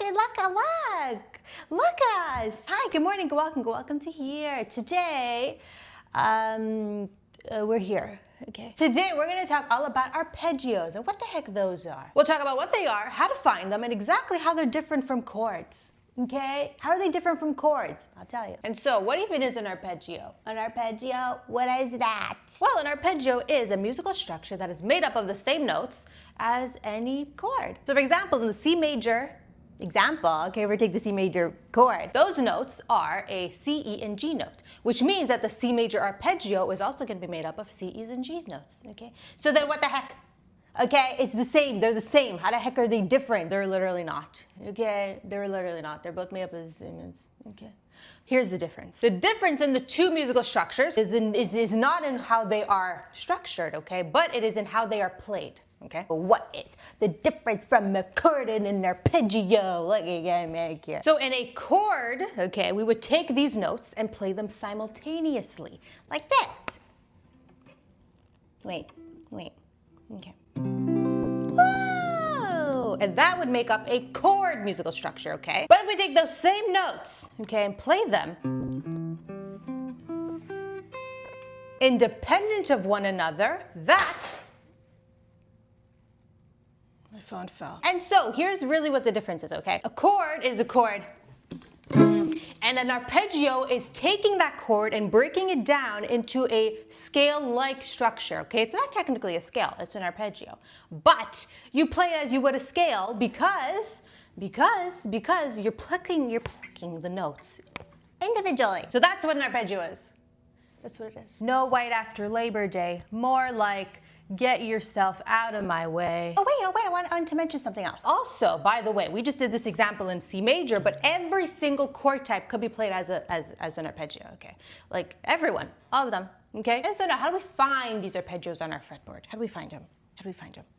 Look us. Hi, good morning, welcome to here. Today, we're here, okay? Today, we're gonna talk all about arpeggios and what the heck those are. We'll talk about what they are, how to find them, and exactly how they're different from chords. Okay, how are they different from chords? I'll tell you. And so, what even is an arpeggio? An arpeggio, what is that? Well, an arpeggio is a musical structure that is made up of the same notes as any chord. So, for example, in the C major okay, we're taking the C major chord. Those notes are a C, E, and G note, which means that the C major arpeggio is also going to be made up of C, E's, and G's notes. Okay, so then what the heck? Okay, it's the same. They're the same. How the heck are they different? They're literally not. Okay, they're literally not. They're both made up of the same. Okay, here's the difference. The difference in the two musical structures is not in how they are structured, okay, but it is in how they are played. Okay, but what is the difference from a chord and an arpeggio? Look again, manicure. So in a chord, okay, we would take these notes and play them simultaneously, like this. Wait. Okay. Whoa! And that would make up a chord musical structure, okay? But if we take those same notes, okay, and play them independent of one another, my phone fell. And so here's really what the difference is, okay? A chord is a chord. And an arpeggio is taking that chord and breaking it down into a scale-like structure, okay? It's not technically a scale, it's an arpeggio. But you play it as you would a scale because you're plucking the notes individually. So that's what an arpeggio is. That's what it is. No white after Labor Day, more like get yourself out of my way. Oh wait, I want to mention something else. Also, by the way, we just did this example in C major, but every single chord type could be played as an arpeggio, okay? Like everyone, all of them, okay? And so now, how do we find these arpeggios on our fretboard? How do we find them?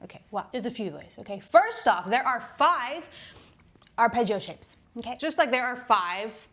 Okay, well, there's a few ways, okay? First off, there are 5 arpeggio shapes, okay? Just like there are 5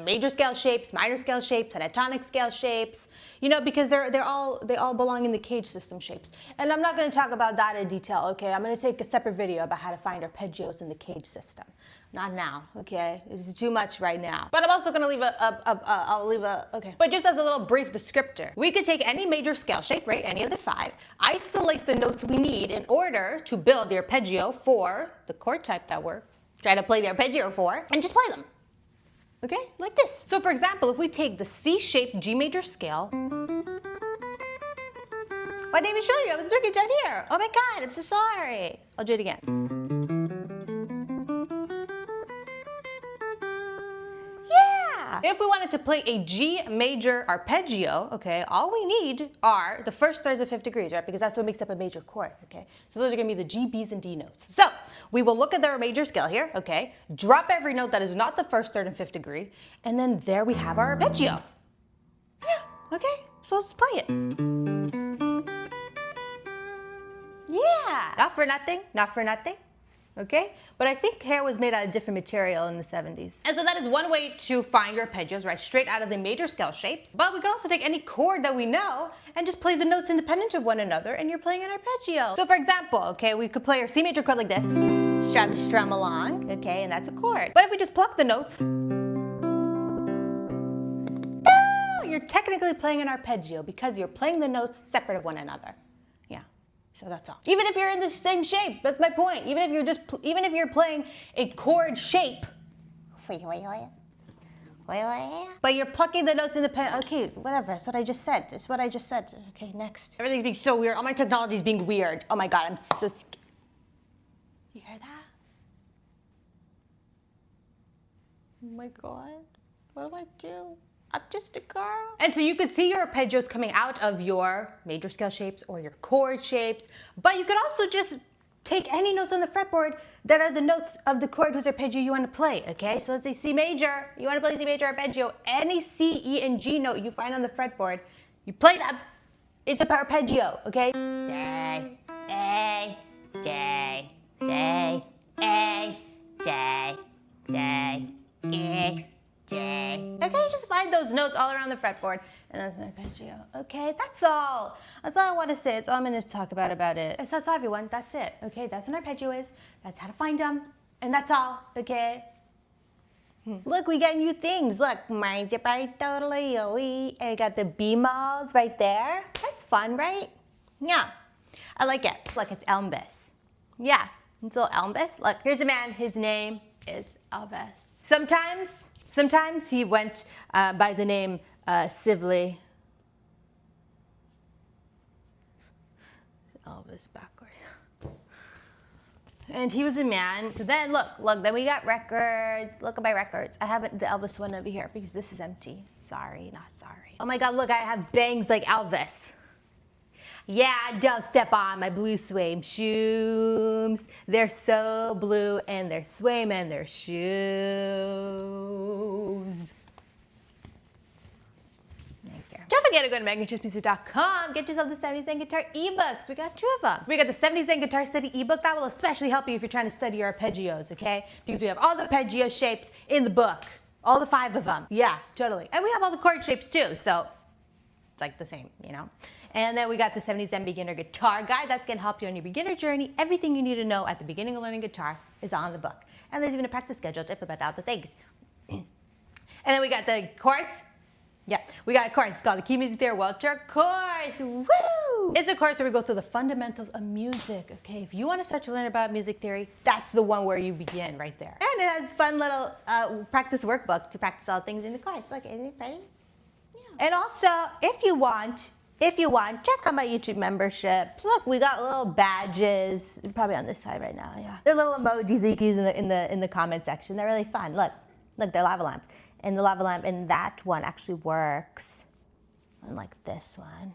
major scale shapes, minor scale shapes, pentatonic scale shapes, you know, because they all belong in the cage system shapes. And I'm not going to talk about that in detail, okay? I'm going to take a separate video about how to find arpeggios in the cage system. Not now, okay? This is too much right now. But I'm also going to leave okay. But just as a little brief descriptor, we could take any major scale shape, right? Any of the 5, isolate the notes we need in order to build the arpeggio for the chord type that we're trying to play the arpeggio for, and just play them. Okay, like this. So for example, if we take the C-shaped G major scale, I didn't even show you, I was doing it down here. Oh my God, I'm so sorry. I'll do it again. Yeah. If we wanted to play a G major arpeggio, okay, all we need are the first thirds of 5th degrees, right? Because that's what makes up a major chord, okay? So those are gonna be the G, B's, and D notes. So we will look at their major scale here, okay? Drop every note that is not the first, third, and 5th degree, and then there we have our arpeggio. Yeah, okay, so let's play it. Yeah, not for nothing, okay? But I think hair was made out of different material in the 70s. And so that is one way to find your arpeggios, right? Straight out of the major scale shapes. But we could also take any chord that we know and just play the notes independent of one another, and you're playing an arpeggio. So for example, okay, we could play our C major chord like this. Strum along, okay, and that's a chord. But if we just pluck the notes, you're technically playing an arpeggio because you're playing the notes separate of one another. So that's all. Even if you're in the same shape, that's my point. Even if you're playing a chord shape, but you're plucking the notes independent. Okay, whatever. That's what I just said. Okay, next. Everything's being so weird. All my technology is being weird. Oh my God, I'm so scared. You hear that? Oh my God, what do I do? I'm just a girl. And so you could see your arpeggios coming out of your major scale shapes or your chord shapes, but you could also just take any notes on the fretboard that are the notes of the chord whose arpeggio you want to play, okay? So let's say C major, you want to play C major arpeggio, any C, E, and G note you find on the fretboard, you play that, it's an arpeggio, okay? Day, A, day, say, A, day, say, E, J. Okay, just find those notes all around the fretboard, and that's an arpeggio. Okay, that's all. That's all I want to say. That's all I'm going to talk about it. That's all, everyone. That's it. Okay, that's what an arpeggio is. That's how to find them. And that's all, okay? Look, we got new things. Look, mine's right totally, and I got the B-malls right there. That's fun, right? Yeah, I like it. Look, it's Elvis. Yeah, it's little Elvis. Look, here's a man. His name is Elvis. Sometimes he went by the name Sibley. Elvis backwards. And he was a man. So then look, then we got records. Look at my records. I have the Elvis one over here because this is empty. Sorry, not sorry. Oh my God, look, I have bangs like Elvis. Yeah, don't step on my blue suede shoes. They're so blue and they're swim in their shoes. Don't forget to go to meganchurchmusic.com. Get yourself the 70 Zen Guitar eBooks. We got 2 of them. We got the 70 Zen Guitar Study eBook. That will especially help you if you're trying to study your arpeggios, okay? Because we have all the arpeggio shapes in the book. All the 5 of them. Yeah, totally. And we have all the chord shapes too, so it's like the same, you know? And then we got the 70 Zen Beginner Guitar Guide. That's going to help you on your beginner journey. Everything you need to know at the beginning of learning guitar is on the book. And there's even a practice schedule to about all the things. And then we got the course. Yeah, we got a course. It's called the Key Music Theory World Tour Course. Woo! It's a course where we go through the fundamentals of music. Okay, if you want to start to learn about music theory, that's the one where you begin right there. And it has fun little practice workbook to practice all things in the course. Look, isn't it funny? Yeah. And also, if you want, check out my YouTube memberships. Look, we got little badges. Probably on this side right now. Yeah, they're little emojis that you can use in the comment section. They're really fun. Look, they're lava lamps. And the lava lamp in that one actually works. Unlike this one.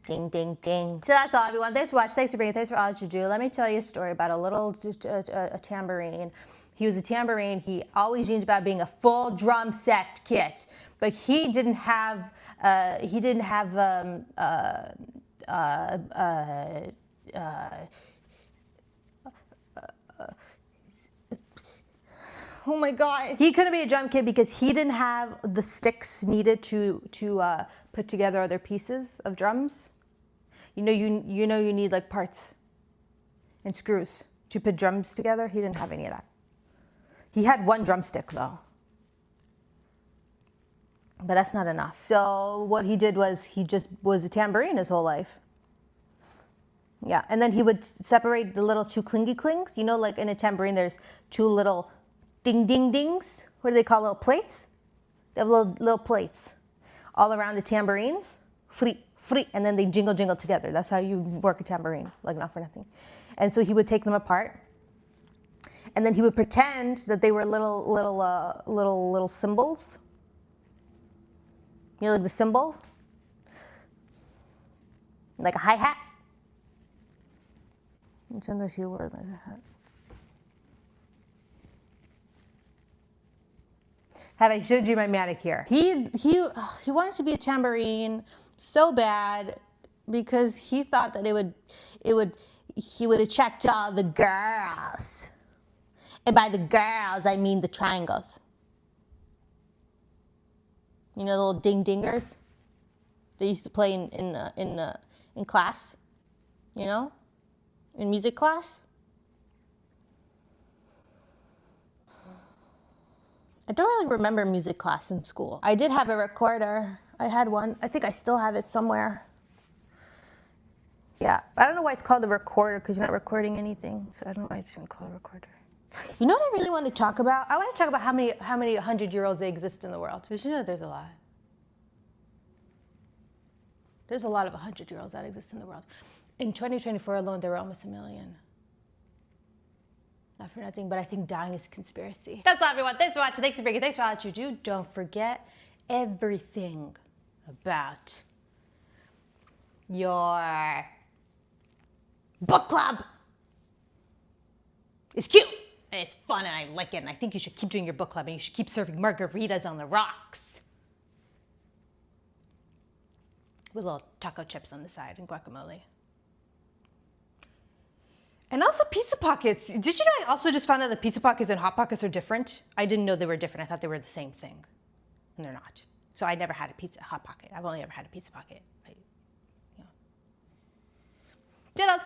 Ding, ding, ding. So that's all, everyone. Thanks for watching. Thanks for being here. Thanks for all that you do. Let me tell you a story about a little a tambourine. He was a tambourine. He always dreamed about being a full drum set kit, but he didn't have. Oh my God. He couldn't be a drum kit because he didn't have the sticks needed to put together other pieces of drums. You know you need like parts and screws to put drums together. He didn't have any of that. He had 1 drumstick though. But that's not enough. So what he did was he just was a tambourine his whole life. Yeah, and then he would separate the little 2 clingy clings. You know, like in a tambourine there's 2 little ding ding dings. What do they call little plates? They have little plates all around the tambourines. Free, and then they jingle together. That's how you work a tambourine, like not for nothing. And so he would take them apart, and then he would pretend that they were little cymbals. You know, like the cymbal, like a hi-hat. And sometimes he wore like a hat. Have I showed you my manicure? He wanted to be a tambourine so bad because he thought that he would attract all the girls. And by the girls, I mean the triangles. You know the little ding-dingers they used to play in class, you know, in music class. I don't really remember music class in school. I did have a recorder. I had one. I think I still have it somewhere. Yeah, I don't know why it's called a recorder because you're not recording anything. So I don't know why it's even called a recorder. You know what I really want to talk about? I want to talk about how many 100-year-olds they exist in the world. Did you know there's a lot? There's a lot of 100-year-olds that exist in the world. In 2024 alone, there were almost 1 million. Not for nothing, but I think dying is a conspiracy. That's all, everyone. Thanks for watching. Thanks for being here. Thanks for all that you do. Don't forget everything about your book club. It's cute, and it's fun, and I like it, and I think you should keep doing your book club, and you should keep serving margaritas on the rocks with little taco chips on the side and guacamole. And also pizza pockets. Did you know I also just found out that pizza pockets and hot pockets are different? I didn't know they were different. I thought they were the same thing, and they're not. So I never had a hot pocket. I've only ever had a pizza pocket. Diddles.